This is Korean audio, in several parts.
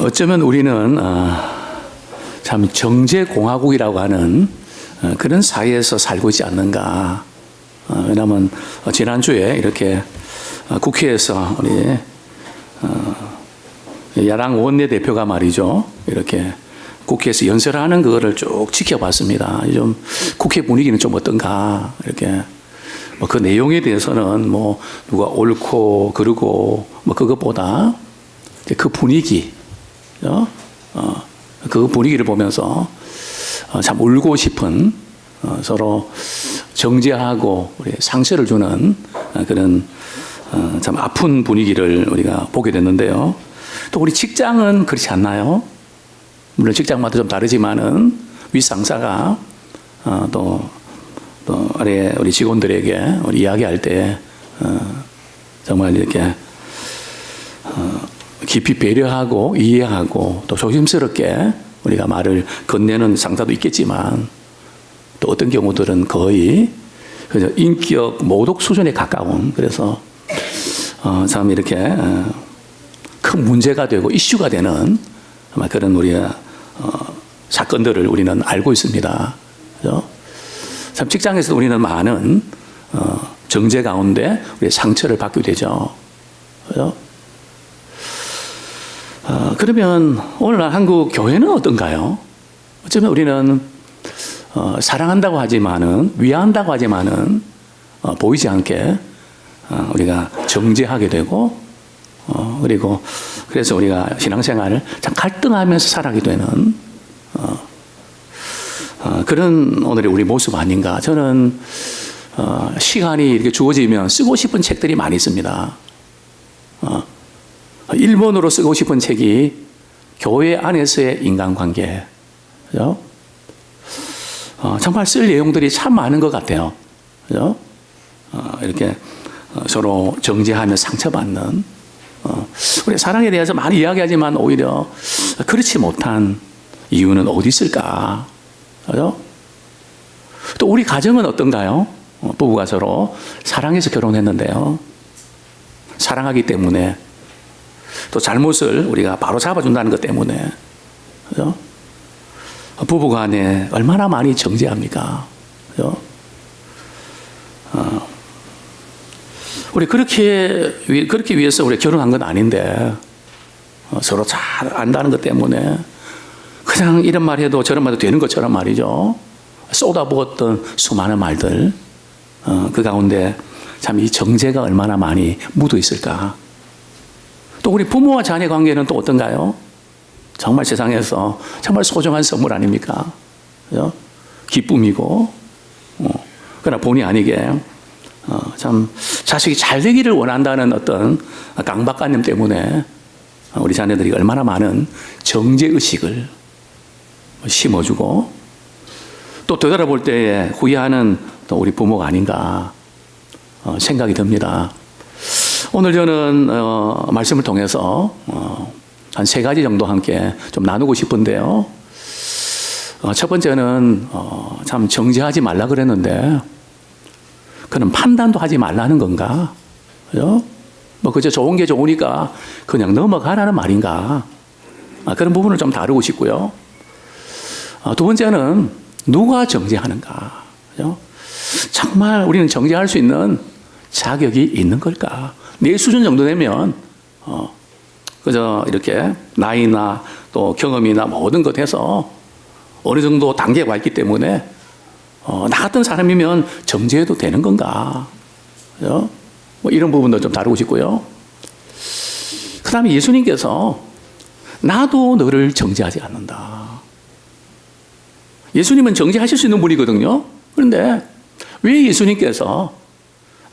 어쩌면 우리는 참 정제공화국이라고 하는 그런 사회에서 살고 있지 않는가. 왜냐하면 지난주에 이렇게 국회에서 우리 야당 원내대표가 말이죠, 이렇게 국회에서 연설하는 그거를 쭉 지켜봤습니다. 좀 국회 분위기는 좀 어떤가, 이렇게 그 내용에 대해서는 누가 옳고 그르고 그것보다 그 분위기, 그 분위기를 보면서 참 울고 싶은, 서로 정죄하고 우리 상처를 주는 그런 참 아픈 분위기를 우리가 보게 됐는데요. 또 우리 직장은 그렇지 않나요? 물론 직장마다 좀 다르지만은 윗상사가 또 아래 우리 직원들에게 우리 이야기할 때 정말 이렇게 깊이 배려하고 이해하고 또 조심스럽게 우리가 말을 건네는 상사도 있겠지만, 또 어떤 경우들은 거의 인격 모독 수준에 가까운, 그래서 참 이렇게 큰 문제가 되고 이슈가 되는 아마 그런 우리의 사건들을 우리는 알고 있습니다. 그죠? 참 직장에서 우리는 많은 정제 가운데 우리 상처를 받게 되죠. 그죠? 그러면 오늘날 한국 교회는 어떤가요? 어쩌면 우리는 사랑한다고 하지만은, 위한다고 하지만은 보이지 않게 우리가 정죄하게 되고, 그리고 그래서 우리가 신앙생활을 참 갈등하면서 살아가게 되는 그런 오늘의 우리 모습 아닌가. 저는 시간이 이렇게 주어지면 쓰고 싶은 책들이 많이 있습니다. 일본어로 쓰고 싶은 책이 교회 안에서의 인간관계. 그죠? 정말 쓸 내용들이 참 많은 것 같아요. 그죠? 이렇게 서로 정죄하며 상처받는, 우리 사랑에 대해서 많이 이야기하지만 오히려 그렇지 못한 이유는 어디 있을까? 그죠? 또 우리 가정은 어떤가요? 부부가 서로 사랑해서 결혼했는데요. 사랑하기 때문에 또 잘못을 우리가 바로 잡아준다는 것 때문에, 그죠? 부부 간에 얼마나 많이 정죄합니까? 그죠? 우리 그렇게 위해서 우리 결혼한 건 아닌데, 서로 잘 안다는 것 때문에 그냥 이런 말 해도 저런 말 해도 되는 것처럼 말이죠, 쏟아부었던 수많은 말들, 그 가운데 참 이 정죄가 얼마나 많이 묻어 있을까. 또 우리 부모와 자녀 관계는 또 어떤가요? 정말 세상에서 정말 소중한 선물 아닙니까? 그죠? 기쁨이고, 그러나 본의 아니게 참 자식이 잘 되기를 원한다는 어떤 강박관념 때문에 우리 자녀들이 얼마나 많은 정죄의식을 심어주고, 또 되돌아볼 때에 후회하는 또 우리 부모가 아닌가 생각이 듭니다. 오늘 저는 말씀을 통해서 한 3가지 정도 함께 좀 나누고 싶은데요. 첫 번째는 참 정죄하지 말라 그랬는데, 그는 판단도 하지 말라는 건가? 그죠? 그저 좋은 게 좋으니까 그냥 넘어가라는 말인가? 그런 부분을 좀 다루고 싶고요. 두 번째는 누가 정죄하는가? 그죠? 정말 우리는 정죄할 수 있는 자격이 있는 걸까? 내 수준 정도 되면 그저 이렇게 나이나 또 경험이나 모든 것 해서 어느 정도 단계가 와 있기 때문에 나 같은 사람이면 정죄해도 되는 건가? 그죠? 이런 부분도 좀 다루고 싶고요. 그 다음에 예수님께서 나도 너를 정죄하지 않는다. 예수님은 정죄하실 수 있는 분이거든요. 그런데 왜 예수님께서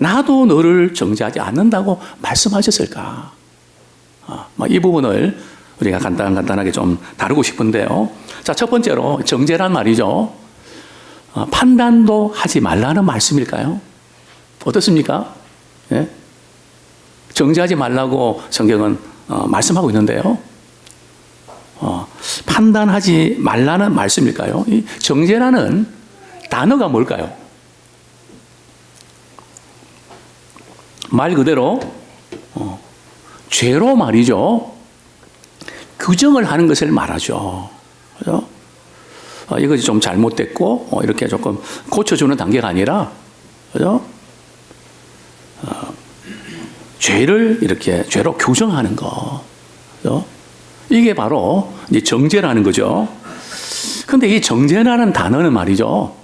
나도 너를 정죄하지 않는다고 말씀하셨을까? 이 부분을 우리가 간단하게 좀 다루고 싶은데요. 자, 첫 번째로 정죄란 말이죠. 판단도 하지 말라는 말씀일까요? 어떻습니까? 예? 정죄하지 말라고 성경은 말씀하고 있는데요. 판단하지 말라는 말씀일까요? 이 정죄라는 단어가 뭘까요? 말 그대로 죄로 말이죠. 규정을 하는 것을 말하죠. 그죠? 이것이 좀 잘못됐고, 이렇게 조금 고쳐주는 단계가 아니라, 그죠? 죄를 이렇게 죄로 규정하는 거. 그죠? 이게 바로 이제 정죄라는 거죠. 근데 이 정죄라는 단어는 말이죠.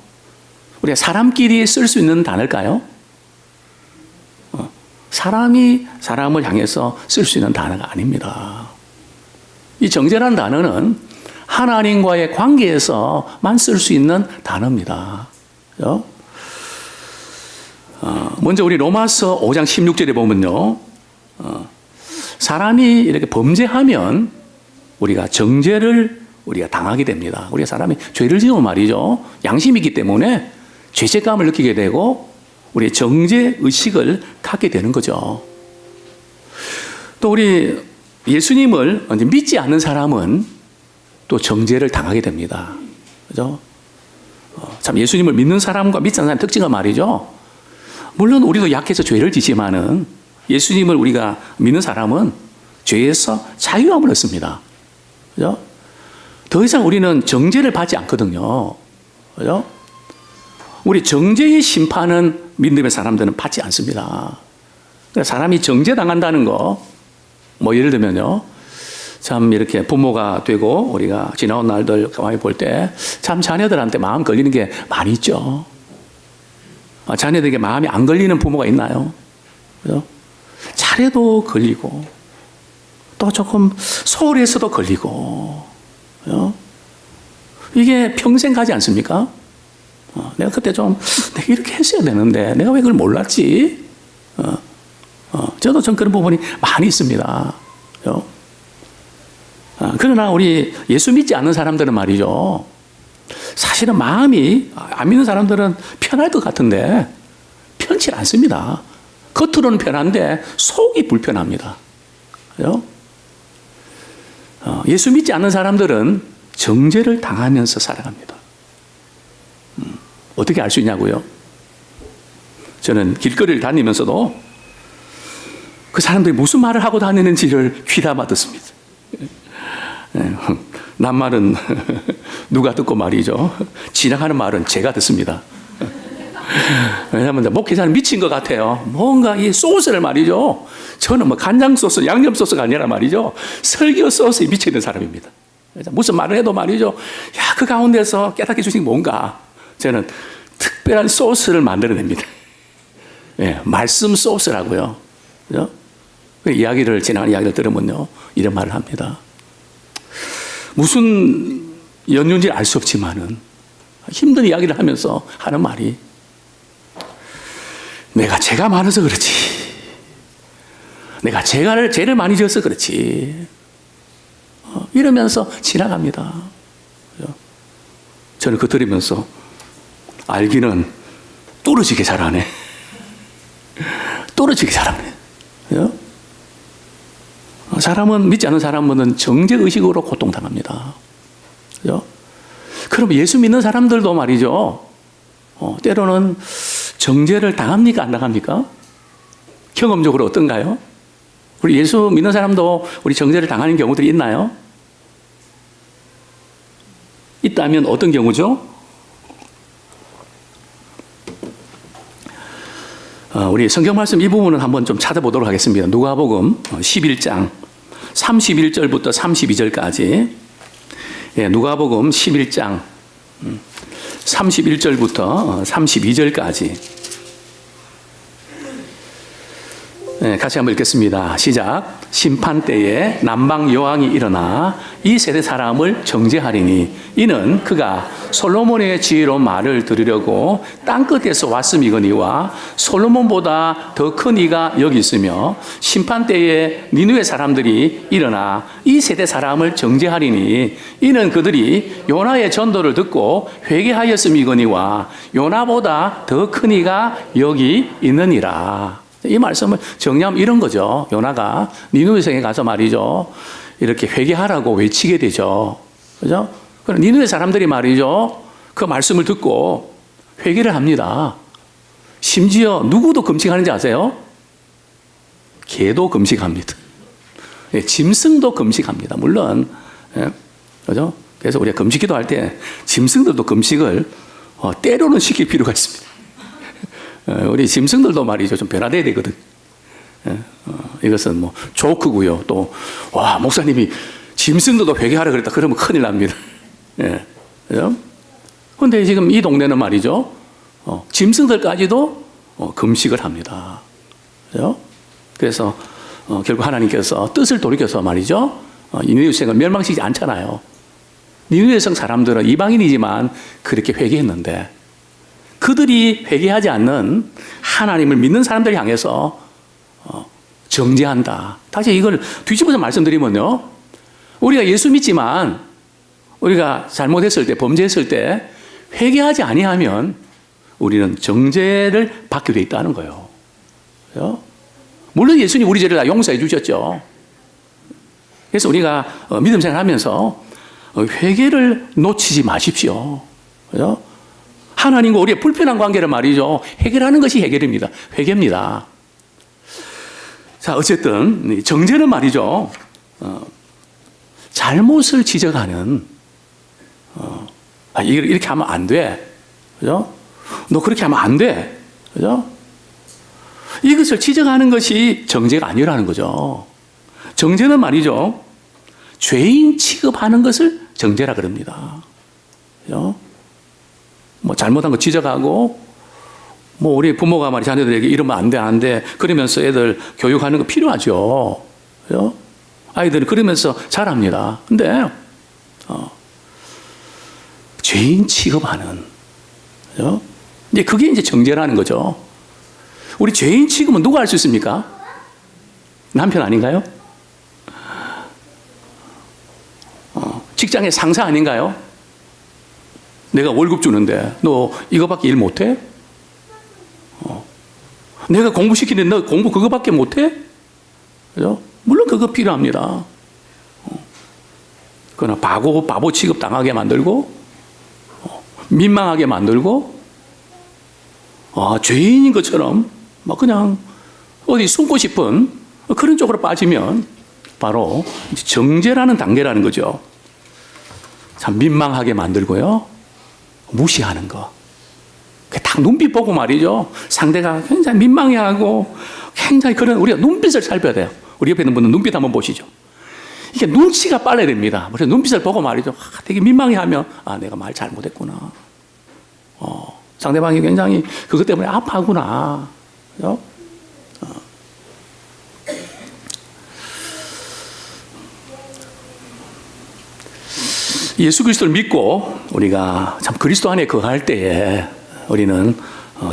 우리가 사람끼리 쓸 수 있는 단어일까요? 사람이 사람을 향해서 쓸 수 있는 단어가 아닙니다. 이 정죄라는 단어는 하나님과의 관계에서만 쓸 수 있는 단어입니다. 그죠? 먼저 우리 로마서 5장 16절에 보면요. 사람이 이렇게 범죄하면 우리가 정죄를 우리가 당하게 됩니다. 우리가 사람이 죄를 지으면 말이죠. 양심이 있기 때문에 죄책감을 느끼게 되고 우리의 정죄 의식을 갖게 되는 거죠. 또 우리 예수님을 믿지 않는 사람은 또 정죄를 당하게 됩니다. 그죠? 참 예수님을 믿는 사람과 믿지 않는 사람의 특징은 말이죠. 물론 우리도 약해서 죄를 지지만은 예수님을 우리가 믿는 사람은 죄에서 자유함을 얻습니다. 그죠? 더 이상 우리는 정죄를 받지 않거든요. 그죠? 우리 정죄의 심판은 믿음의 사람들은 받지 않습니다. 사람이 정죄당한다는 거, 뭐 예를 들면요. 참 이렇게 부모가 되고 우리가 지나온 날들 가만히 볼 때 참 자녀들한테 마음 걸리는 게 많이 있죠. 자녀들에게 마음이 안 걸리는 부모가 있나요? 그죠? 잘해도 걸리고 또 조금 소홀해서도 걸리고, 그죠? 이게 평생 가지 않습니까? 내가 그때 좀 내가 이렇게 했어야 되는데 내가 왜 그걸 몰랐지? 저도 좀 그런 부분이 많이 있습니다. 그죠? 그러나 우리 예수 믿지 않는 사람들은 말이죠. 사실은 마음이 안 믿는 사람들은 편할 것 같은데 편치 않습니다. 겉으로는 편한데 속이 불편합니다. 그죠? 예수 믿지 않는 사람들은 정죄를 당하면서 살아갑니다. 어떻게 알 수 있냐고요? 저는 길거리를 다니면서도 그 사람들이 무슨 말을 하고 다니는지를 귀담아 듣습니다. 낱말은 누가 듣고 말이죠. 지나가는 말은 제가 듣습니다. 왜냐하면 목회자는 미친 것 같아요. 뭔가 이 소스를 말이죠. 저는 뭐 간장 소스, 양념 소스가 아니라 말이죠. 설교 소스에 미치는 사람입니다. 무슨 말을 해도 말이죠. 야, 그 가운데서 깨닫게 주신 게 뭔가. 저는 특별한 소스를 만들어냅니다. 예, 말씀 소스라고요. 그죠? 지나가는 이야기를 들으면요. 이런 말을 합니다. 무슨 연륜인지 알 수 없지만은 힘든 이야기를 하면서 하는 말이 내가 죄가 많아서 그렇지. 내가 죄를 많이 지어서 그렇지. 이러면서 지나갑니다. 저는 그거 들으면서 알기는 뚫어지게 잘하네. 뚫어지게 잘하네. 사람은, 믿지 않는 사람은 정죄의식으로 고통당합니다. 그죠? 그럼 예수 믿는 사람들도 말이죠. 때로는 정죄를 당합니까? 안 당합니까? 경험적으로 어떤가요? 우리 예수 믿는 사람도 우리 정죄를 당하는 경우들이 있나요? 있다면 어떤 경우죠? 우리 성경 말씀 이 부분은 한번 좀 찾아보도록 하겠습니다. 누가복음 11장 31절부터 32절까지. 예, 누가복음 11장 31절부터 32절까지. 네, 같이 한번 읽겠습니다. 시작. 심판 때에 남방 여왕이 일어나 이 세대 사람을 정죄하리니 이는 그가 솔로몬의 지혜로운 말을 들으려고 땅끝에서 왔음이거니와 솔로몬보다 더 큰 이가 여기 있으며 심판 때에 니느웨 사람들이 일어나 이 세대 사람을 정죄하리니 이는 그들이 요나의 전도를 듣고 회개하였음이거니와 요나보다 더 큰 이가 여기 있느니라. 이 말씀을 정리하면 이런 거죠. 요나가 니느웨 성에 가서 말이죠. 이렇게 회개하라고 외치게 되죠. 그죠? 그럼 니느웨 사람들이 말이죠. 그 말씀을 듣고 회개를 합니다. 심지어 누구도 금식하는지 아세요? 개도 금식합니다. 짐승도 금식합니다. 물론, 예, 그죠? 그래서 우리가 금식 기도할 때 짐승들도 금식을 때로는 시킬 필요가 있습니다. 우리 짐승들도 말이죠. 좀 변화돼야 되거든. 이것은 뭐 조크고요. 또, 와, 목사님이 짐승들도 회개하라 그랬다. 그러면 큰일 납니다. 예. 그죠? 근데 지금 이 동네는 말이죠. 짐승들까지도 금식을 합니다. 그죠? 그래서 결국 하나님께서 뜻을 돌이켜서 말이죠. 니느웨 성을 멸망시키지 않잖아요. 니느웨 성 사람들은 이방인이지만 그렇게 회개했는데 그들이 회개하지 않는 하나님을 믿는 사람들 향해서 정죄한다. 다시 이걸 뒤집어서 말씀드리면요. 우리가 예수 믿지만 우리가 잘못했을 때, 범죄했을 때 회개하지 아니하면 우리는 정죄를 받게 돼 있다는 거예요. 그렇죠? 물론 예수님 우리 죄를 다 용서해 주셨죠. 그래서 우리가 믿음 생활하면서 회개를 놓치지 마십시오. 그렇죠? 하나님과 우리의 불편한 관계를 말이죠. 해결하는 것이 해결입니다. 회개입니다. 자, 어쨌든 정죄는 말이죠. 잘못을 지적하는 이렇게 하면 안 돼. 그죠? 너 그렇게 하면 안 돼. 그죠? 이것을 지적하는 것이 정죄가 아니라는 거죠. 정죄는 말이죠. 죄인 취급하는 것을 정죄라 그럽니다. 그죠? 뭐 잘못한 거 지적하고, 뭐 우리 부모가 말이 자녀들에게 이러면 안 돼, 안 돼. 그러면서 애들 교육하는 거 필요하죠. 그죠? 아이들은 그러면서 잘합니다. 근데, 죄인 취급하는, 그죠? 이제 그게 이제 정죄라는 거죠. 우리 죄인 취급은 누가 할 수 있습니까? 남편 아닌가요? 직장의 상사 아닌가요? 내가 월급 주는데 너 이거밖에 일 못해? 내가 공부시키는데 너 공부 그거밖에 못해? 그죠? 물론 그거 필요합니다. 그러나 바보 취급 당하게 만들고 민망하게 만들고 죄인인 것처럼 막 그냥 어디 숨고 싶은 그런 쪽으로 빠지면 바로 정죄라는 단계라는 거죠. 참 민망하게 만들고요. 무시하는 거. 딱 눈빛 보고 말이죠. 상대가 굉장히 민망해하고 굉장히 그런 우리가 눈빛을 살펴야 돼요. 우리 옆에 있는 분은 눈빛 한번 보시죠. 이게 눈치가 빨라야 됩니다. 그래서 눈빛을 보고 말이죠. 되게 민망해하면 내가 말 잘못했구나. 상대방이 굉장히 그것 때문에 아파하구나. 그죠? 예수 그리스도를 믿고 우리가 참 그리스도 안에 거할 때에 우리는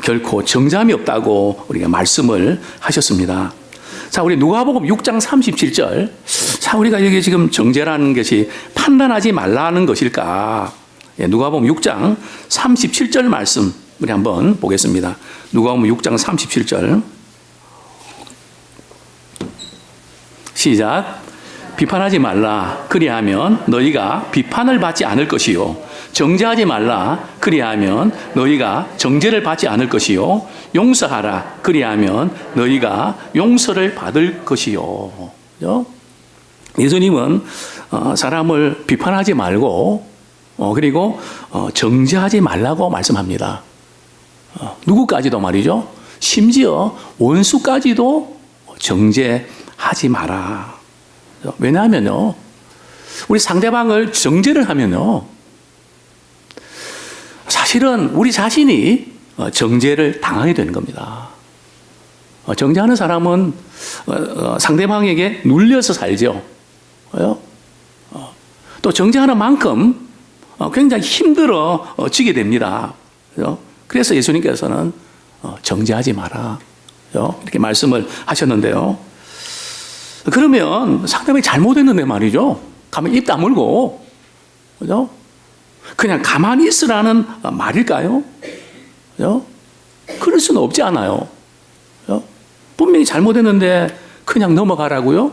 결코 정죄함이 없다고 우리가 말씀을 하셨습니다. 자, 우리 누가복음 6장 37절. 자, 우리가 여기 지금 정죄라는 것이 판단하지 말라는 것일까? 누가복음 6장 37절 말씀 우리 한번 보겠습니다. 누가복음 6장 37절. 시작. 비판하지 말라. 그리하면 너희가 비판을 받지 않을 것이요. 정죄하지 말라. 그리하면 너희가 정죄를 받지 않을 것이요. 용서하라. 그리하면 너희가 용서를 받을 것이요. 그죠? 예수님은 사람을 비판하지 말고 그리고 정죄하지 말라고 말씀합니다. 누구까지도 말이죠. 심지어 원수까지도 정죄하지 마라. 왜냐하면요, 우리 상대방을 정죄를 하면요, 사실은 우리 자신이 정죄를 당하게 되는 겁니다. 정죄하는 사람은 상대방에게 눌려서 살죠. 또 정죄하는 만큼 굉장히 힘들어지게 됩니다. 그래서 예수님께서는 정죄하지 마라. 이렇게 말씀을 하셨는데요. 그러면 상대방이 잘못했는데 말이죠. 가만히 입 다물고, 그죠? 그냥 가만히 있으라는 말일까요? 그죠? 그럴 수는 없지 않아요. 그죠? 분명히 잘못했는데 그냥 넘어가라고요?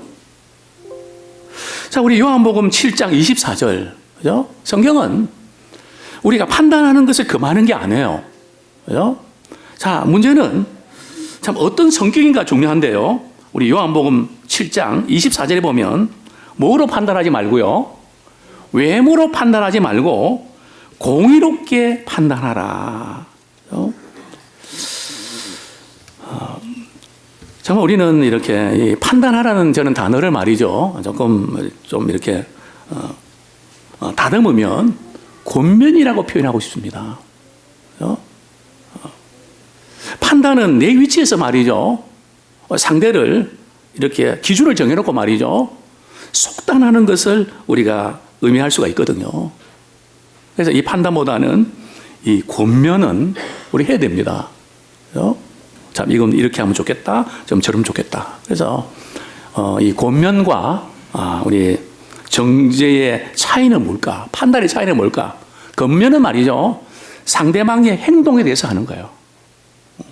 자, 우리 요한복음 7장 24절. 그죠? 성경은 우리가 판단하는 것을 금하는 게 아니에요. 그죠? 자, 문제는 참 어떤 성격인가 중요한데요. 우리 요한복음 7장 24절에 보면 뭐로 판단하지 말고요. 외모로 판단하지 말고 공의롭게 판단하라. 정말 우리는 이렇게 판단하라는 저는 단어를 말이죠. 조금 좀 이렇게 다듬으면 권면이라고 표현하고 싶습니다. 판단은 내 위치에서 말이죠. 상대를 이렇게 기준을 정해놓고 말이죠. 속단하는 것을 우리가 의미할 수가 있거든요. 그래서 이 판단보다는 이 권면은 우리 해야 됩니다. 참 이건 이렇게 하면 좋겠다, 좀 저러면 좋겠다. 그래서 이 권면과 우리 정죄의 차이는 뭘까? 판단의 차이는 뭘까? 권면은 말이죠. 상대방의 행동에 대해서 하는 거예요.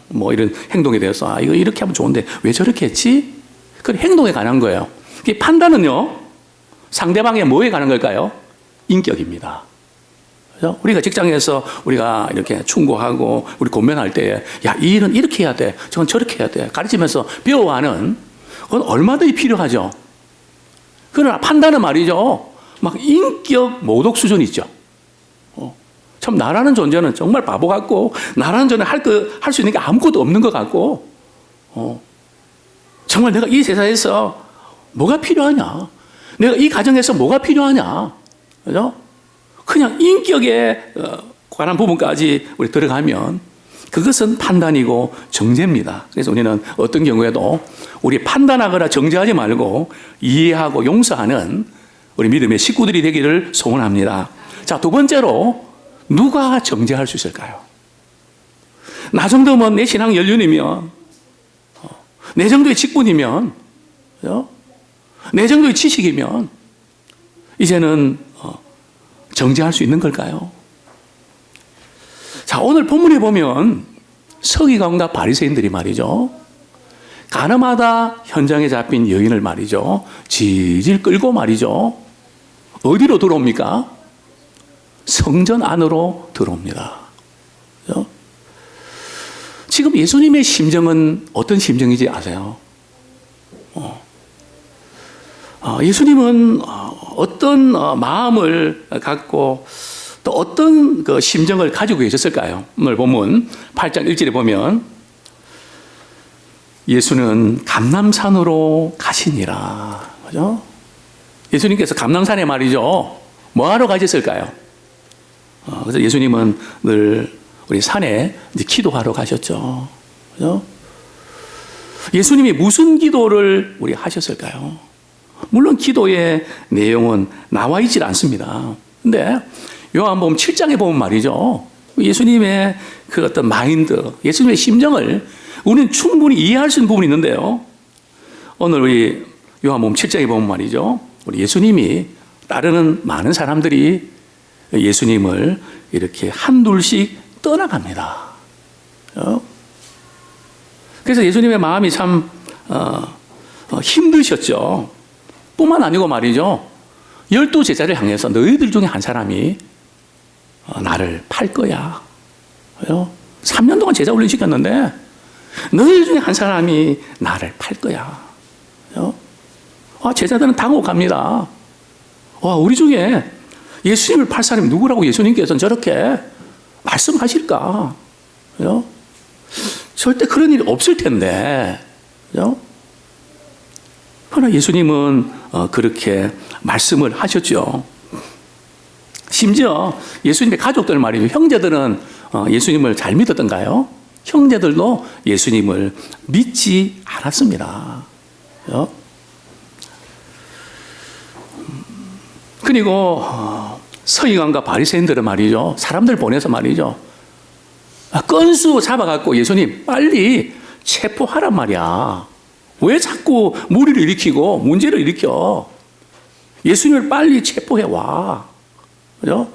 뭐 이런 행동에 대해서 이거 이렇게 하면 좋은데 왜 저렇게 했지? 그 행동에 관한 거예요. 판단은요, 상대방의 뭐에 관한 걸까요? 인격입니다. 그렇죠? 우리가 직장에서 우리가 이렇게 충고하고 우리 권면할 때, 야, 이 일은 이렇게 해야 돼, 저건 저렇게 해야 돼, 가르치면서 배워하는 그건 얼마든지 필요하죠. 그러나 판단은 말이죠, 막 인격 모독 수준이 있죠. 참 나라는 존재는 정말 바보 같고, 나라는 존재는 할 수 있는 게 아무것도 없는 것 같고, 정말 내가 이 세상에서 뭐가 필요하냐? 내가 이 가정에서 뭐가 필요하냐? 그죠? 그냥 인격에 관한 부분까지 우리 들어가면 그것은 판단이고 정죄입니다. 그래서 우리는 어떤 경우에도 우리 판단하거나 정죄하지 말고 이해하고 용서하는 우리 믿음의 식구들이 되기를 소원합니다. 자, 두 번째로 누가 정죄할 수 있을까요? 나 정도면 내 신앙 연륜이면, 내 정도의 직분이면, 내 정도의 지식이면 이제는 정죄할 수 있는 걸까요? 자, 오늘 본문에 보면 서기관과 바리새인들이 말이죠, 가늠하다 현장에 잡힌 여인을 말이죠, 질질 끌고 말이죠, 어디로 들어옵니까? 성전 안으로 들어옵니다. 그렇죠? 지금 예수님의 심정은 어떤 심정인지 아세요? 예수님은 어떤 마음을 갖고 또 어떤 그 심정을 가지고 계셨을까요? 오늘 본문 8장 1절에 보면 예수는 감람산으로 가시니라. 그죠? 예수님께서 감람산에 말이죠, 뭐하러 가셨을까요? 그래서 예수님은 늘 우리 산에 기도하러 가셨죠. 그죠? 예수님이 무슨 기도를 우리 하셨을까요? 물론 기도의 내용은 나와 있질 않습니다. 근데 요한복음 7장에 보면 말이죠, 예수님의 그 어떤 마인드, 예수님의 심정을 우리는 충분히 이해할 수 있는 부분이 있는데요. 오늘 우리 요한복음 7장에 보면 말이죠, 우리 예수님이 따르는 많은 사람들이 예수님을 이렇게 한둘씩 떠나갑니다. 그래서 예수님의 마음이 참 힘드셨죠. 뿐만 아니고 말이죠, 12 제자를 향해서 너희들 중에 한 사람이 나를 팔 거야. 3년 동안 제자 훈련 시켰는데 너희들 중에 한 사람이 나를 팔 거야. 제자들은 당혹합니다. 우리 중에 예수님을 팔 사람이 누구라고 예수님께서는 저렇게 말씀하실까? 그죠? 절대 그런 일이 없을 텐데. 그죠? 그러나 예수님은 그렇게 말씀을 하셨죠. 심지어 예수님의 가족들 말이죠. 형제들은 예수님을 잘 믿었던가요? 형제들도 예수님을 믿지 않았습니다. 그죠? 그리고 서기관과 바리새인들은 말이죠, 사람들 보내서 말이죠, 건수 잡아갖고 예수님 빨리 체포하란 말이야. 왜 자꾸 무리를 일으키고 문제를 일으켜? 예수님을 빨리 체포해와. 그죠?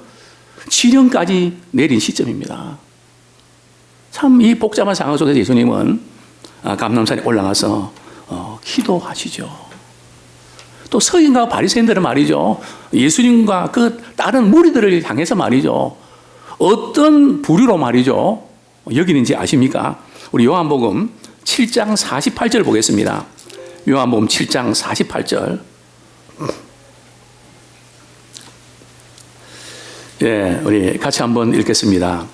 지령까지 내린 시점입니다. 참 이 복잡한 상황 속에서 예수님은 감람산에 올라가서 기도하시죠. 또 서기관과 바리새인들은 말이죠, 예수님과 그 다른 무리들을 향해서 말이죠, 어떤 부류로 말이죠 여기는지 아십니까? 우리 요한복음 7장 48절 보겠습니다. 요한복음 7장 48절. 예, 우리 같이 한번 읽겠습니다.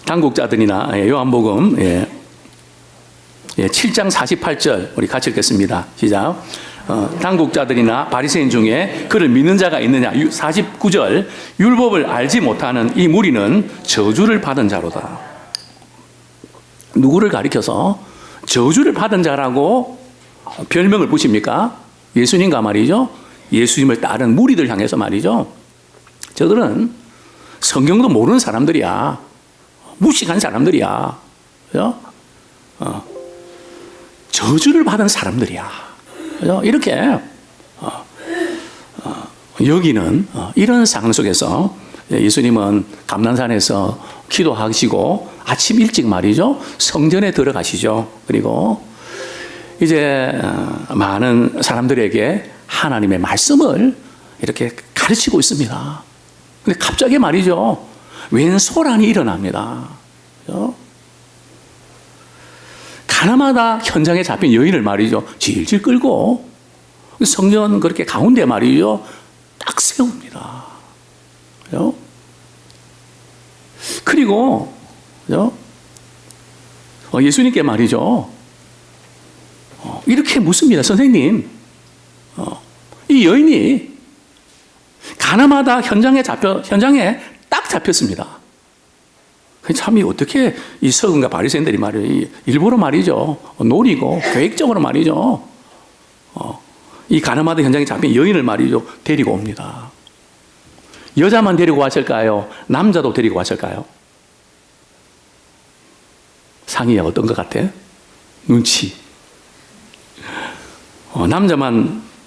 당국자들이나 요한복음 7장 48절 우리 같이 읽겠습니다. 시작. 당국자들이나 바리새인 중에 그를 믿는 자가 있느냐. 49절. 율법을 알지 못하는 이 무리는 저주를 받은 자로다. 누구를 가리켜서 저주를 받은 자라고 별명을 붙입니까? 예수님과 말이죠. 예수님을 따른 무리들 향해서 말이죠. 저들은 성경도 모르는 사람들이야. 무식한 사람들이야. 그죠? 저주를 받은 사람들이야. 그죠? 이렇게 여기는 이런 상황 속에서 예수님은 감난산에서 기도하시고 아침 일찍 말이죠. 성전에 들어가시죠. 그리고 이제 많은 사람들에게 하나님의 말씀을 이렇게 가르치고 있습니다. 근데 갑자기 말이죠. 웬 소란이 일어납니다. 그죠? 가나마다 현장에 잡힌 여인을 말이죠. 질질 끌고 성전 그렇게 가운데 말이죠. 딱 세웁니다. 그죠? 그리고 그죠? 예수님께 말이죠. 이렇게 묻습니다. 선생님, 이 여인이 가나마다 현장에 딱 잡혔습니다. 참, 어떻게 이 서근과 바리새인들이 말이에요. 일부러 말이죠. 노리고, 계획적으로 말이죠. 이 가나마다 현장에 잡힌 여인을 말이죠. 데리고 옵니다. 여자만 데리고 왔을까요? 남자도 데리고 왔을까요? 상의가 어떤 것 같아? 눈치.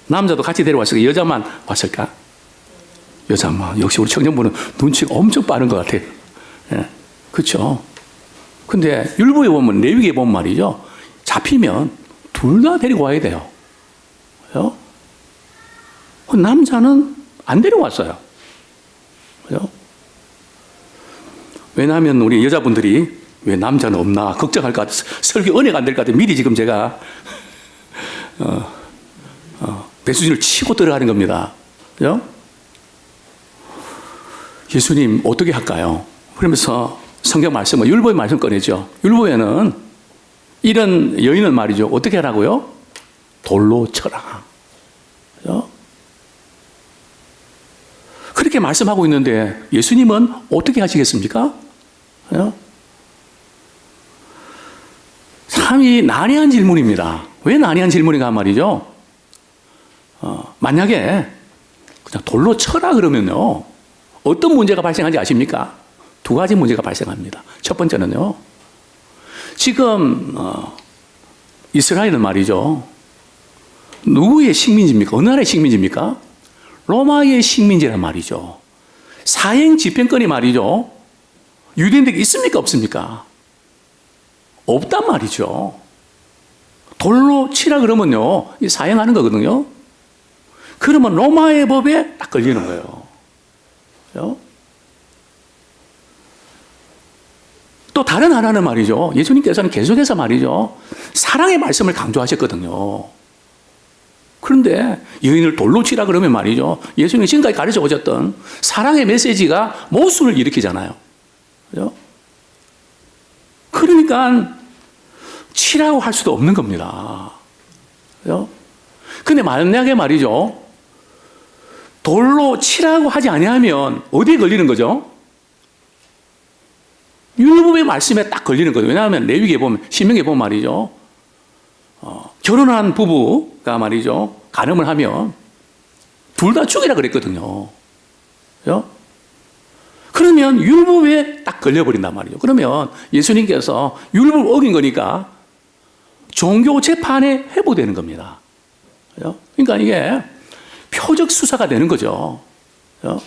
남자도 같이 데려왔을까? 여자만 왔을까? 여자만. 역시 우리 청년부는 눈치가 엄청 빠른 것 같아요. 예. 그렇죠. 근데 율법에 보면, 레위기에 보면 말이죠. 잡히면 둘 다 데리고 와야 돼요. 그죠? 남자는 안 데려왔어요. 그죠? 왜냐하면 우리 여자분들이 왜 남자는 없나 걱정할 것 같아서 설교 은혜가 안 될 것 같아요. 미리 지금 제가 배수진을 치고 들어가는 겁니다. 그죠? 예수님 어떻게 할까요? 그러면서 성경 말씀을 율법의 말씀 꺼내죠. 율법에는 이런 여인은 말이죠. 어떻게 하라고요? 돌로 쳐라. 그죠? 그렇게 말씀하고 있는데 예수님은 어떻게 하시겠습니까? 그죠? 참이 난해한 질문입니다. 왜 난해한 질문인가 말이죠? 만약에 그냥 돌로 쳐라 그러면요. 어떤 문제가 발생하는지 아십니까? 두 가지 문제가 발생합니다. 첫 번째는요. 지금 이스라엘은 말이죠. 누구의 식민지입니까? 어느 나라의 식민지입니까? 로마의 식민지란 말이죠. 사형 집행권이 말이죠. 유대인들에게 있습니까? 없습니까? 없단 말이죠. 돌로 치라 그러면요. 사형하는 거거든요. 그러면 로마의 법에 딱 걸리는 거예요. 그렇죠? 또 다른 하나는 말이죠. 예수님께서는 계속해서 말이죠. 사랑의 말씀을 강조하셨거든요. 그런데 여인을 돌로 치라 그러면 말이죠. 예수님이 지금까지 가르쳐 오셨던 사랑의 메시지가 모순을 일으키잖아요. 그죠? 그러니까 치라고 할 수도 없는 겁니다. 그죠? 근데 만약에 말이죠. 돌로 치라고 하지 아니하면 어디에 걸리는 거죠? 율법의 말씀에 딱 걸리는 거예요. 왜냐하면 레위기에 보면, 신명기에 보면 말이죠. 결혼한 부부가 말이죠. 간음을 하면 둘 다 죽이라 그랬거든요. 그죠? 그러면 율법에 딱 걸려버린단 말이죠. 그러면 예수님께서 율법을 어긴 거니까 종교 재판에 회부되는 겁니다. 그죠? 그러니까 이게 표적 수사가 되는 거죠. 그죠?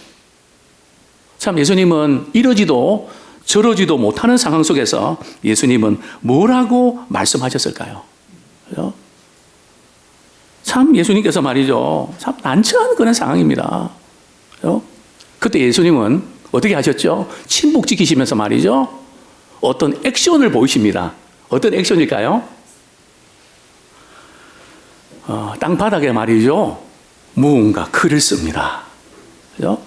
참 예수님은 이러지도 저러지도 못하는 상황 속에서 예수님은 뭐라고 말씀하셨을까요? 그죠? 참 예수님께서 말이죠. 참 난처한 그런 상황입니다. 그죠? 그때 예수님은 어떻게 하셨죠? 침묵 지키시면서 말이죠. 어떤 액션을 보이십니다. 어떤 액션일까요? 땅바닥에 말이죠. 무언가 글을 씁니다. 그죠?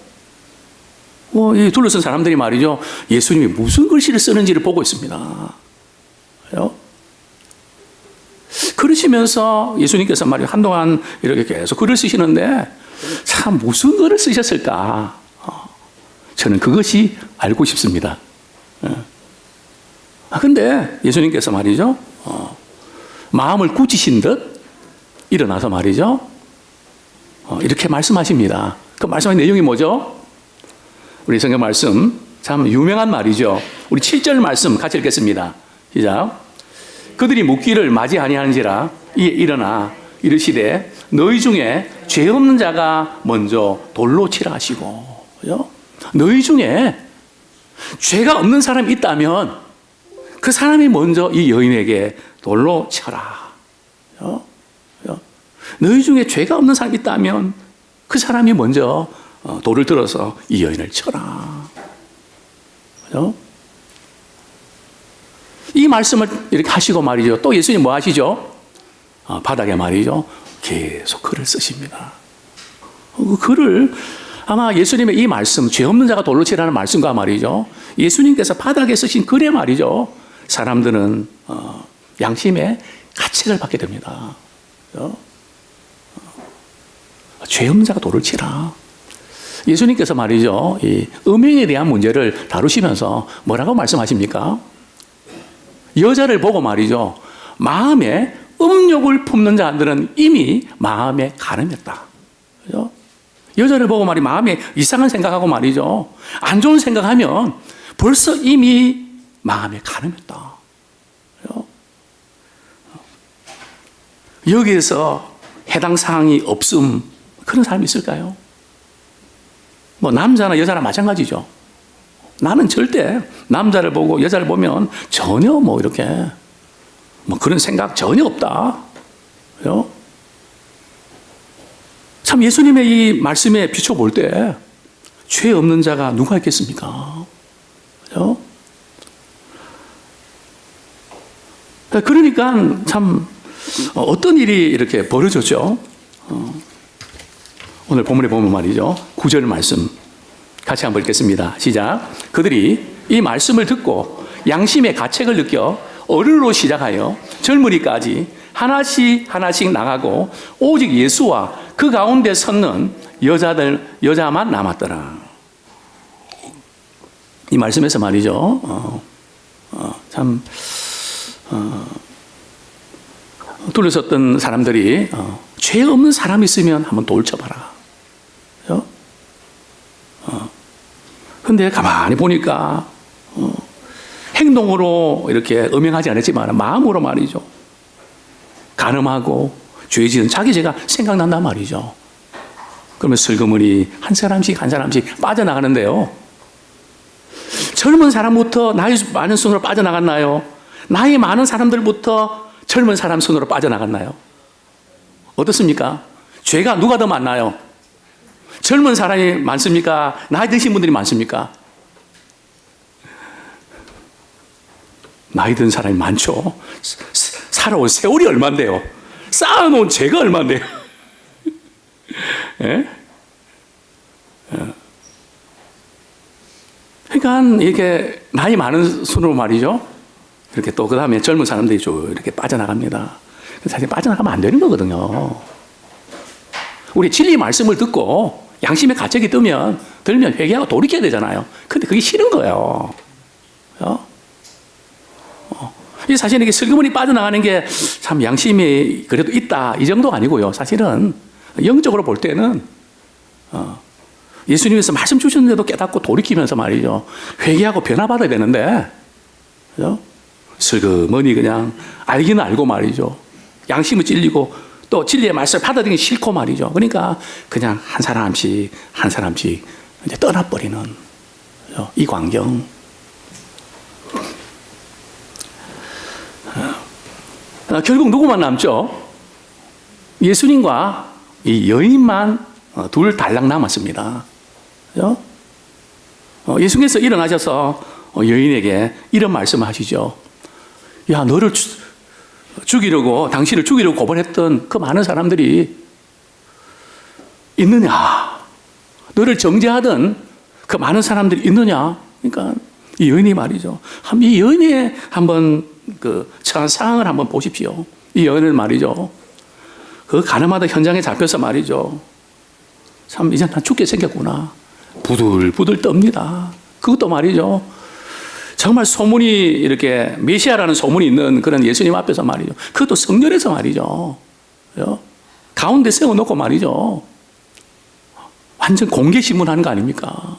이 둘러선 사람들이 말이죠. 예수님이 무슨 글씨를 쓰는지를 보고 있습니다. 그죠? 그러시면서 예수님께서 말이죠. 한동안 이렇게 계속 글을 쓰시는데 참 무슨 글을 쓰셨을까? 저는 그것이 알고 싶습니다. 근데 예수님께서 말이죠. 마음을 꾸짖으신 듯 일어나서 말이죠. 이렇게 말씀하십니다. 그 말씀의 내용이 뭐죠? 우리 성경 말씀 참 유명한 말이죠. 우리 7절 말씀 같이 읽겠습니다. 시작. 그들이 묻기를 맞이 아니하는지라 이에 일어나 이르시되 너희 중에 죄 없는 자가 먼저 돌로 치라 하시고. 그죠? 너희 중에 죄가 없는 사람이 있다면 그 사람이 먼저 이 여인에게 돌로 쳐라. 그죠? 너희 중에 죄가 없는 사람이 있다면 그 사람이 먼저 돌을 들어서 이 여인을 쳐라. 그죠? 이 말씀을 이렇게 하시고 말이죠. 또 예수님 뭐 하시죠? 바닥에 말이죠. 계속 글을 쓰십니다. 그 글을 아마 예수님의 이 말씀, 죄 없는 자가 돌로 치라는 말씀과 말이죠. 예수님께서 바닥에 쓰신 글에 말이죠. 사람들은 양심의 가책을 받게 됩니다. 그죠? 죄 없는 자가 돌을 치라. 예수님께서 말이죠. 이 음행에 대한 문제를 다루시면서 뭐라고 말씀하십니까? 여자를 보고 말이죠. 마음에 음욕을 품는 자들은 이미 마음에 가늠했다. 그죠? 여자를 보고 말이 마음에 이상한 생각하고 말이죠. 안 좋은 생각하면 벌써 이미 마음에 가늠했다. 그죠? 여기에서 해당 사항이 없음 그런 사람이 있을까요? 뭐 남자나 여자나 마찬가지죠. 나는 절대 남자를 보고 여자를 보면 전혀 뭐 이렇게 뭐 그런 생각 전혀 없다. 그죠? 참 예수님의 이 말씀에 비춰볼 때 죄 없는 자가 누가 있겠습니까? 그죠? 그러니까 참 어떤 일이 이렇게 벌어졌죠? 오늘 본문에 보면 말이죠. 9절 말씀 같이 한번 읽겠습니다. 시작. 그들이 이 말씀을 듣고 양심의 가책을 느껴 어른으로 시작하여 젊은이까지 하나씩 나가고 오직 예수와 그 가운데 섰는 여자만 남았더라. 이 말씀에서 말이죠. 둘러섰던 사람들이 죄 없는 사람이 있으면 한번 돌 쳐봐라. 그죠? 근데 가만히 보니까 행동으로 이렇게 음행하지 않았지만 마음으로 말이죠. 간음하고 죄 지은 자기 죄가 생각난단 말이죠. 그러면 슬그머니 한 사람씩 빠져나가는데요. 젊은 사람부터 나이 많은 손으로 빠져나갔나요? 나이 많은 사람들부터 젊은 사람 손으로 빠져나갔나요? 어떻습니까? 죄가 누가 더 많나요? 젊은 사람이 많습니까? 나이 드신 분들이 많습니까? 나이 든 사람이 많죠. 살아온 세월이 얼만데요? 쌓아놓은 죄가 얼만데요? 예? 그러니까 이렇게 나이 많은 손으로 말이죠. 이렇게 또 그 다음에 젊은 사람들이 쭉 이렇게 빠져나갑니다. 사실 빠져나가면 안 되는 거거든요. 우리 진리 말씀을 듣고 양심의 가책이 들면 회개하고 돌이켜야 되잖아요. 근데 그게 싫은 거예요. 이 사실 이게 슬그머니 빠져나가는 게 참 양심이 그래도 있다 이 정도 아니고요. 사실은 영적으로 볼 때는 예수님께서 말씀 주셨는데도 깨닫고 돌이키면서 말이죠. 회개하고 변화받아야 되는데 그죠? 슬그머니 그냥 알기는 알고 말이죠. 양심을 찔리고 또 진리의 말씀을 받아들이기 싫고 말이죠. 그러니까 그냥 한 사람씩 이제 떠나버리는 그죠? 이 광경. 결국 누구만 남죠? 예수님과 이 여인만 둘 달랑 남았습니다. 그죠? 예수님께서 일어나셔서 여인에게 이런 말씀을 하시죠. 야, 너를 당신을 죽이려고 고발했던 그 많은 사람들이 있느냐? 너를 정죄하던 그 많은 사람들이 있느냐? 그러니까 이 여인이 말이죠. 이 여인의 한번 처한 상황을 한번 보십시오. 이 여인은 말이죠. 그 가늠하던 현장에 잡혀서 말이죠. 참 이제 난 죽게 생겼구나. 부들부들 떱니다. 그것도 말이죠. 정말 소문이 이렇게 메시아라는 소문이 있는 그런 예수님 앞에서 말이죠. 그것도 성전에서 말이죠. 가운데 세워놓고 말이죠. 완전 공개 신문하는 거 아닙니까?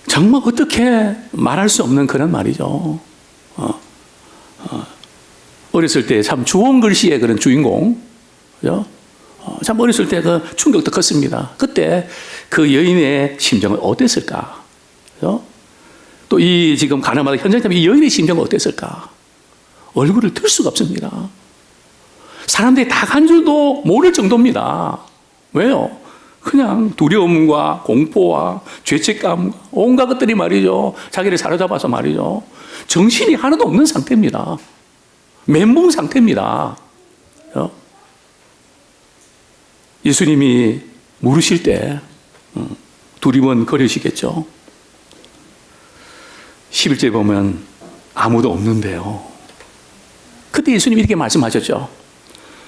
정말 어떻게 말할 수 없는 그런 말이죠. 어렸을 때 참 주홍 글씨의 그런 주인공, 참 어렸을 때 그 충격도 컸습니다. 그때 그 여인의 심정은 어땠을까? 또 이 지금 가늠하다 현장에 이 여인의 심정은 어땠을까? 얼굴을 들 수가 없습니다. 사람들이 다 간 줄도 모를 정도입니다. 왜요? 그냥 두려움과 공포와 죄책감, 온갖 것들이 말이죠. 자기를 사로잡아서 말이죠. 정신이 하나도 없는 상태입니다. 멘붕 상태입니다. 예수님이 물으실 때 두리번거리시겠죠. 11절 보면 아무도 없는데요. 그때 예수님이 이렇게 말씀하셨죠.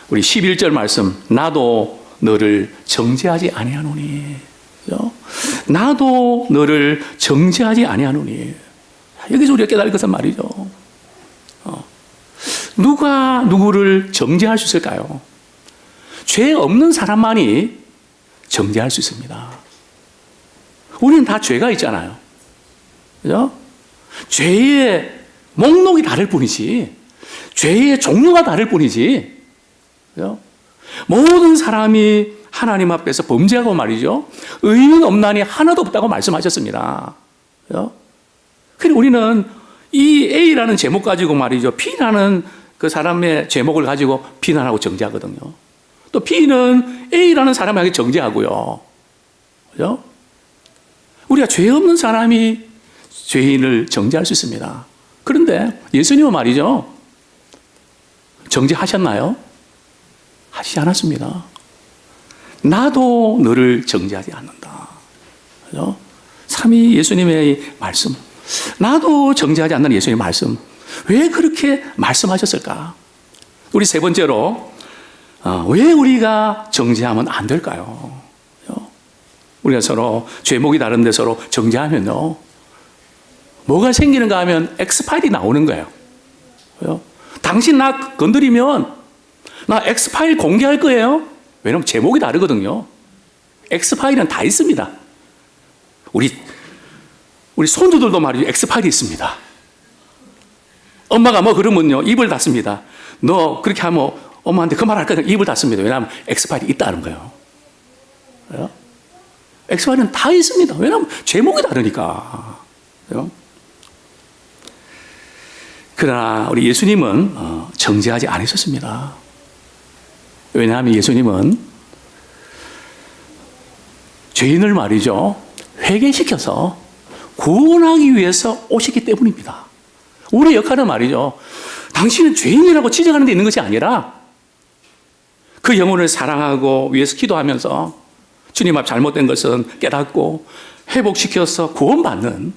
우리 11절 말씀, 나도 너를 정죄하지 아니하노니. 나도 너를 정죄하지 아니하노니. 여기서 우리가 깨달을 것은 말이죠. 누가 누구를 정죄할 수 있을까요? 죄 없는 사람만이 정죄할 수 있습니다. 우리는 다 죄가 있잖아요. 그죠? 죄의 목록이 다를 뿐이지, 죄의 종류가 다를 뿐이지, 그죠? 모든 사람이 하나님 앞에서 범죄하고 말이죠. 의인 없나니 하나도 없다고 말씀하셨습니다. 그죠? 그리고 우리는 이 A라는 제목 가지고 말이죠. B라는 그 사람의 제목을 가지고 비난하고 정죄하거든요. 또 B는 A라는 사람에게 정죄하고요. 그죠? 우리가 죄 없는 사람이 죄인을 정죄할 수 있습니다. 그런데 예수님은 말이죠. 정죄하셨나요? 하시지 않았습니다. 나도 너를 정죄하지 않는다. 그죠? 삼위 예수님의 말씀. 나도 정죄하지 않는 예수님의 말씀. 왜 그렇게 말씀하셨을까? 우리 세 번째로, 왜 우리가 정죄하면 안 될까요? 우리가 서로 죄목이 다른데 서로 정죄하면요. 뭐가 생기는가 하면 엑스파일이 나오는 거예요. 당신 나 건드리면 나 엑스파일 공개할 거예요. 왜냐하면 제목이 다르거든요. 엑스파일은 다 있습니다. 우리 손주들도 말이죠. 엑스파일이 있습니다. 엄마가 뭐 그러면요. 입을 닫습니다. 너 그렇게 하면 엄마한테 그 말 할 거니까 입을 닫습니다. 왜냐하면 엑스파일이 있다는 거예요. 엑스파일은 다 있습니다. 왜냐하면 제목이 다르니까. 그러나 우리 예수님은 정죄하지 않으셨습니다. 왜냐하면 예수님은 죄인을 말이죠. 회개시켜서 구원하기 위해서 오셨기 때문입니다. 우리의 역할은 말이죠. 당신은 죄인이라고 지적하는 데 있는 것이 아니라 그 영혼을 사랑하고 위해서 기도하면서 주님 앞 잘못된 것은 깨닫고 회복시켜서 구원받는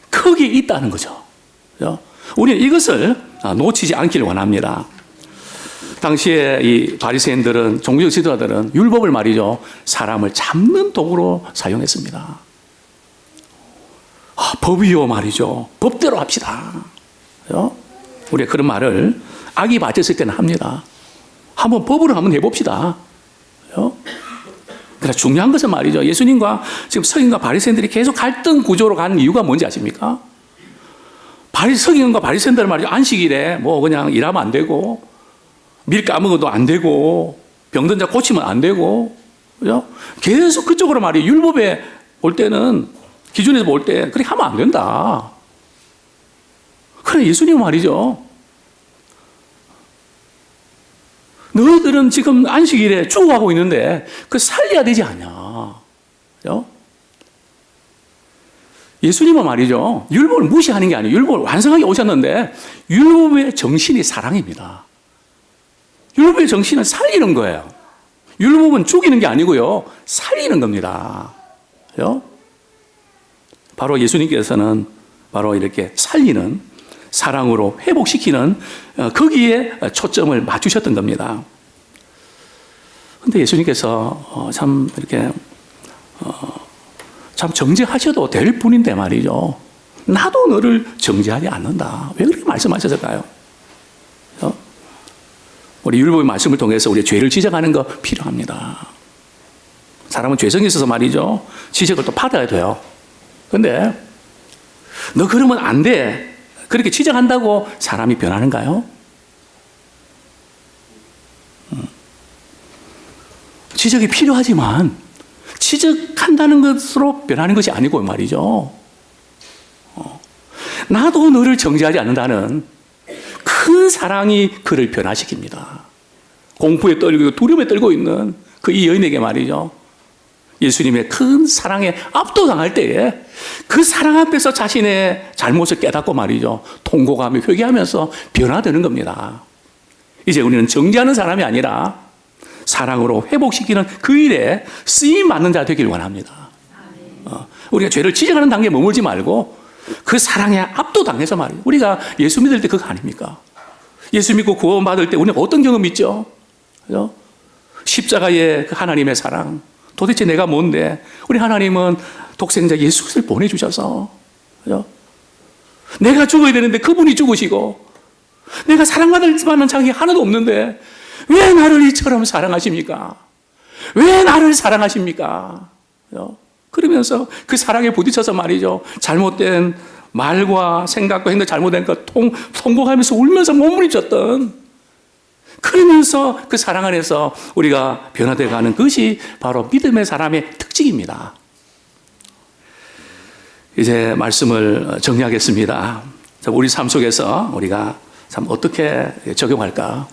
거기에 있다는 거죠. 우리는 이것을 놓치지 않기를 원합니다. 당시에 이 바리새인들은, 종교적 지도자들은 율법을 말이죠. 사람을 잡는 도구로 사용했습니다. 법이요 말이죠. 법대로 합시다. 우리가 그런 말을 악이 맞았을 때는 합니다. 한번 법으로 한번 해봅시다. 그러나 중요한 것은 말이죠. 예수님과 지금 서기관과 바리새인들이 계속 갈등 구조로 가는 이유가 뭔지 아십니까? 서기관과 바리새인들은 말이죠. 안식일에 뭐 그냥 일하면 안 되고, 밀 까먹어도 안 되고, 병든 자 고치면 안 되고, 그죠? 계속 그쪽으로 말이에요. 율법에 볼 때는, 기준에서 볼 때, 그렇게 하면 안 된다. 그래, 예수님 말이죠. 너희들은 지금 안식일에 죽어가고 있는데, 그 살려야 되지 않냐. 그죠? 예수님은 말이죠, 율법을 무시하는 게 아니에요. 율법을 완성하게 오셨는데 율법의 정신이 사랑입니다. 율법의 정신은 살리는 거예요. 율법은 죽이는 게 아니고요, 살리는 겁니다. 그죠? 바로 예수님께서는 바로 이렇게 살리는, 사랑으로 회복시키는 거기에 초점을 맞추셨던 겁니다. 그런데 예수님께서 참 이렇게 참 정죄하셔도 될 분인데 말이죠, 나도 너를 정죄하지 않는다. 왜 그렇게 말씀하셨을까요? 우리 율법의 말씀을 통해서 우리 죄를 지적하는 거 필요합니다. 사람은 죄성이 있어서 말이죠, 지적을 또 받아야 돼요. 근데 너 그러면 안 돼, 그렇게 지적한다고 사람이 변하는가요? 지적이 필요하지만 지적한다는 것으로 변하는 것이 아니고 말이죠, 나도 너를 정죄하지 않는다는 큰 사랑이 그를 변화시킵니다. 공포에 떨고 두려움에 떨고 있는 그 이 여인에게 말이죠, 예수님의 큰 사랑에 압도당할 때에 그 사랑 앞에서 자신의 잘못을 깨닫고 말이죠, 통곡하며 회개하면서 변화되는 겁니다. 이제 우리는 정죄하는 사람이 아니라 사랑으로 회복시키는 그 일에 쓰임 받는 자 되길 원합니다. 우리가 죄를 지적하는 단계에 머물지 말고 그 사랑에 압도당해서 말이에요. 우리가 예수 믿을 때 그거 아닙니까? 예수 믿고 구원받을 때 우리는 어떤 경험이 있죠? 그죠? 십자가의 그 하나님의 사랑. 도대체 내가 뭔데? 우리 하나님은 독생자 예수를 보내주셔서, 그죠? 내가 죽어야 되는데 그분이 죽으시고, 내가 사랑받을 만한 자격이 하나도 없는데 왜 나를 이처럼 사랑하십니까? 왜 나를 사랑하십니까? 그죠? 그러면서 그 사랑에 부딪혀서 말이죠, 잘못된 말과 생각과 행동 잘못된 것 통곡하면서 울면서 몸부림쳤던, 그러면서 그 사랑 안에서 우리가 변화되어 가는 것이 바로 믿음의 사람의 특징입니다. 이제 말씀을 정리하겠습니다. 우리 삶 속에서 우리가 참 어떻게 적용할까?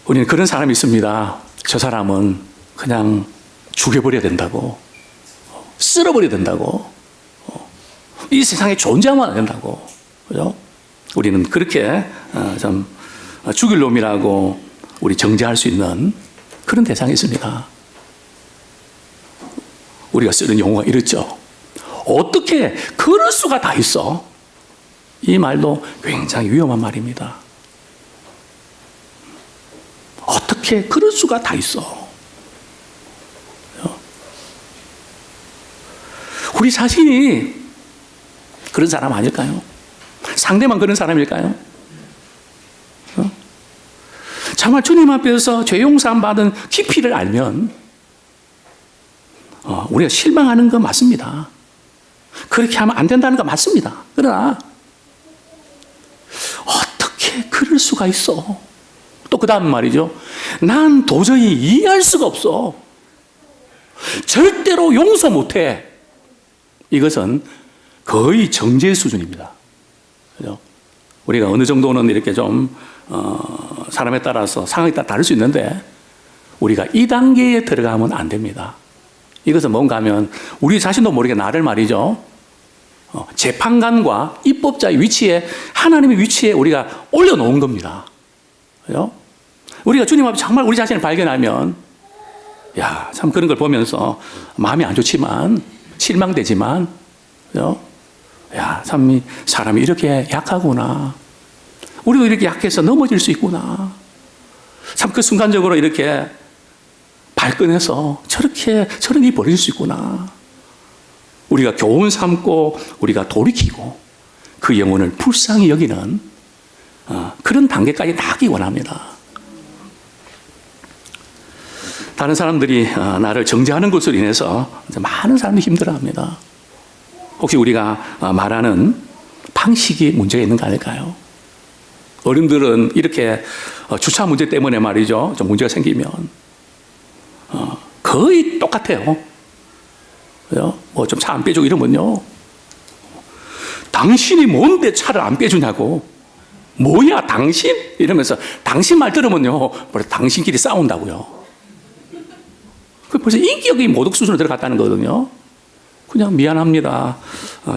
우리는 그런 사람이 있습니다. 저 사람은 그냥 죽여버려야 된다고, 쓸어버려야 된다고, 이 세상에 존재하면 안 된다고, 그죠? 우리는 그렇게 좀 죽일 놈이라고 우리 정죄할 수 있는 그런 대상이 있습니다. 우리가 쓰는 용어가 이렇죠. 어떻게 그럴 수가 다 있어? 이 말도 굉장히 위험한 말입니다. 어떻게 그럴 수가 다 있어? 우리 자신이 그런 사람 아닐까요? 상대만 그런 사람일까요? 정말 주님 앞에서 죄 용서함 받은 깊이를 알면 우리가 실망하는 건 맞습니다. 그렇게 하면 안 된다는 건 맞습니다. 그러나 어떻게 그럴 수가 있어? 또 그 다음 말이죠. 난 도저히 이해할 수가 없어. 절대로 용서 못해. 이것은 거의 정죄 수준입니다. 그죠? 우리가 어느 정도는 이렇게 좀 사람에 따라서 상황에 따라 다를 수 있는데 우리가 이 단계에 들어가면 안 됩니다. 이것은 뭔가 하면 우리 자신도 모르게 나를 말이죠, 재판관과 입법자의 위치에, 하나님의 위치에 우리가 올려놓은 겁니다. 그죠? 우리가 주님 앞에 정말 우리 자신을 발견하면, 야, 참 그런 걸 보면서 마음이 안 좋지만, 실망되지만, 그죠? 야, 참 사람이 이렇게 약하구나. 우리도 이렇게 약해서 넘어질 수 있구나. 참 그 순간적으로 이렇게 발끈해서 저런 일이 벌어질 수 있구나. 우리가 교훈 삼고 우리가 돌이키고 그 영혼을 불쌍히 여기는 그런 단계까지 나가기 원합니다. 다른 사람들이 나를 정죄하는 것으로 인해서 많은 사람들이 힘들어합니다. 혹시 우리가 말하는 방식이 문제가 있는 거 아닐까요? 어른들은 이렇게 주차 문제 때문에 말이죠, 좀 문제가 생기면 거의 똑같아요. 뭐 좀 차 안 빼주고 이러면요, 당신이 뭔데 차를 안 빼주냐고, 뭐야 당신? 이러면서 당신 말 들으면요 벌써 당신끼리 싸운다고요. 그 벌써 인격이 모독 수준으로 들어갔다는 거거든요. 그냥 미안합니다.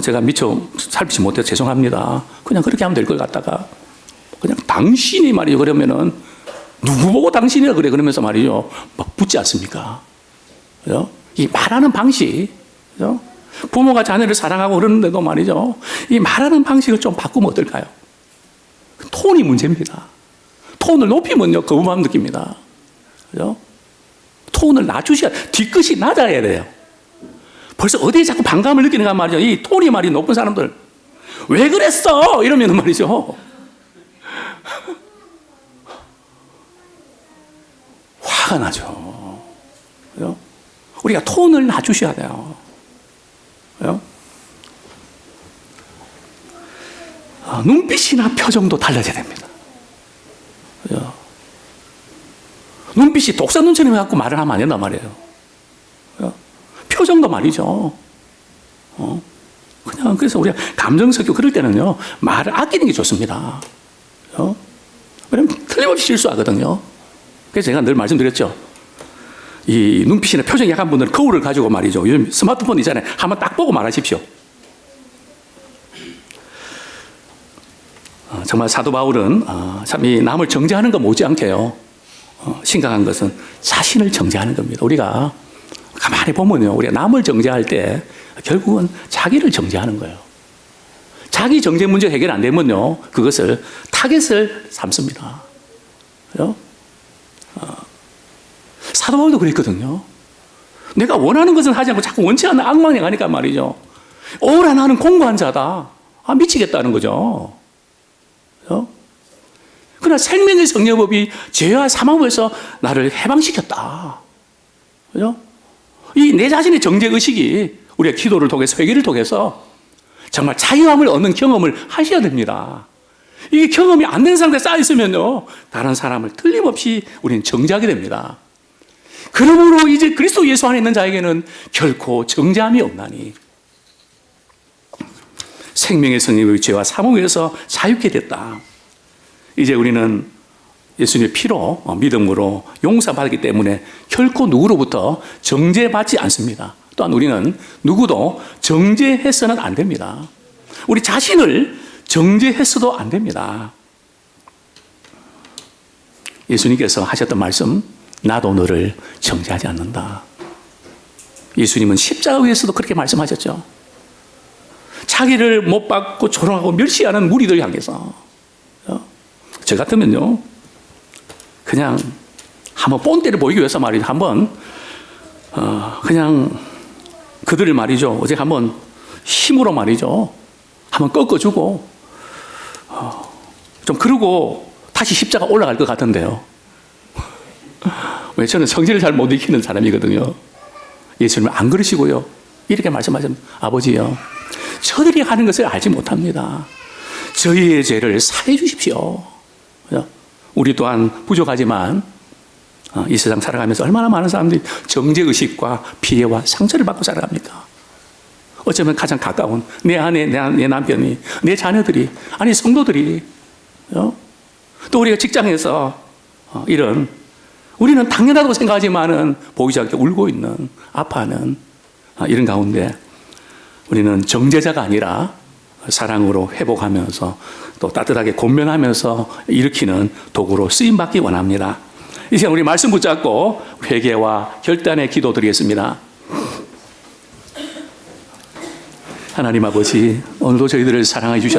제가 미처 살피지 못해서 죄송합니다. 그냥 그렇게 하면 될 것 같다가 그냥 당신이 말이죠. 그러면은 누구 보고 당신이라 그래 그러면서 말이죠. 막 붙지 않습니까? 그죠? 이 말하는 방식, 그죠? 부모가 자녀를 사랑하고 그러는데도 말이죠. 이 말하는 방식을 좀 바꾸면 어떨까요? 톤이 문제입니다. 톤을 높이면요, 거부감 느낍니다. 그죠? 톤을 낮추셔야, 뒤끝이 낮아야 돼요. 벌써 어디에 자꾸 반감을 느끼는가 말이죠. 이 톤이 말이 높은 사람들. 왜 그랬어? 이러면 말이죠. 화가 나죠. 그죠? 우리가 톤을 낮추셔야 돼요. 그죠? 눈빛이나 표정도 달라져야 됩니다. 그죠? 눈빛이 독산 눈처럼 해갖고 말을 하면 안 된단 말이에요. 그죠? 표정도 말이죠. 그냥 그래서 우리가 감정적이고 그럴 때는요, 말을 아끼는 게 좋습니다. 그죠? 왜냐면 틀림없이 실수하거든요. 그래서 제가 늘 말씀드렸죠. 이 눈빛이나 표정이 약한 분들은 거울을 가지고 말이죠. 요즘 스마트폰 있잖아요. 한번 딱 보고 말하십시오. 정말 사도 바울은 참 이 남을 정죄하는 것 못지않게요. 심각한 것은 자신을 정죄하는 겁니다. 우리가 가만히 보면요, 우리가 남을 정죄할 때 결국은 자기를 정죄하는 거예요. 자기 정죄 문제 해결 안 되면요, 그것을 타겟을 삼습니다. 그죠? 사도 바울도 그랬거든요. 내가 원하는 것은 하지 않고 자꾸 원치 않는 악망에 가니까 말이죠. 오라 나는 공고한 자다. 미치겠다는 거죠. 그죠? 그러나 생명의 성령법이 죄와 사망에서 나를 해방시켰다. 그죠? 이 내 자신의 정죄의식이 우리가 기도를 통해서 회개를 통해서 정말 자유함을 얻는 경험을 하셔야 됩니다. 이게 경험이 안 된 상태에 쌓여있으면요, 다른 사람을 틀림없이 우리는 정죄하게 됩니다. 그러므로 이제 그리스도 예수 안에 있는 자에게는 결코 정죄함이 없나니 생명의 성령의 죄와 사망에서 자유케 됐다. 이제 우리는 예수님의 피로 믿음으로 용서받기 때문에 결코 누구로부터 정죄받지 않습니다. 또한 우리는 누구도 정죄해서는 안 됩니다. 우리 자신을 정죄해서도 안 됩니다. 예수님께서 하셨던 말씀, 나도 너를 정죄하지 않는다. 예수님은 십자가 위에서도 그렇게 말씀하셨죠. 자기를 못 받고 조롱하고 멸시하는 무리들 향해서 저 같으면요, 그냥 한번 뽐때를 보이기 위해서 말이죠. 한번 그냥 그들을 말이죠. 어제 한번 힘으로 말이죠. 한번 꺾어주고 좀 그러고 다시 십자가 올라갈 것 같은데요. 왜 저는 성질을 잘 못 익히는 사람이거든요. 예수님은 안 그러시고요. 이렇게 말씀하셨습니다. 아버지요, 저들이 하는 것을 알지 못합니다. 저희의 죄를 사해 주십시오. 우리 또한 부족하지만 이 세상 살아가면서 얼마나 많은 사람들이 정죄의식과 피해와 상처를 받고 살아갑니까? 어쩌면 가장 가까운 내 아내, 내 남편이, 내 자녀들이, 아니 성도들이, 또 우리가 직장에서 이런 우리는 당연하다고 생각하지만은 보이지 않게 울고 있는, 아파하는 이런 가운데 우리는 정죄자가 아니라 사랑으로 회복하면서 또 따뜻하게 권면하면서 일으키는 도구로 쓰임받기 원합니다. 이 시간 우리 말씀 붙잡고 회개와 결단의 기도 드리겠습니다. 하나님 아버지, 오늘도 저희들을 사랑해 주셔서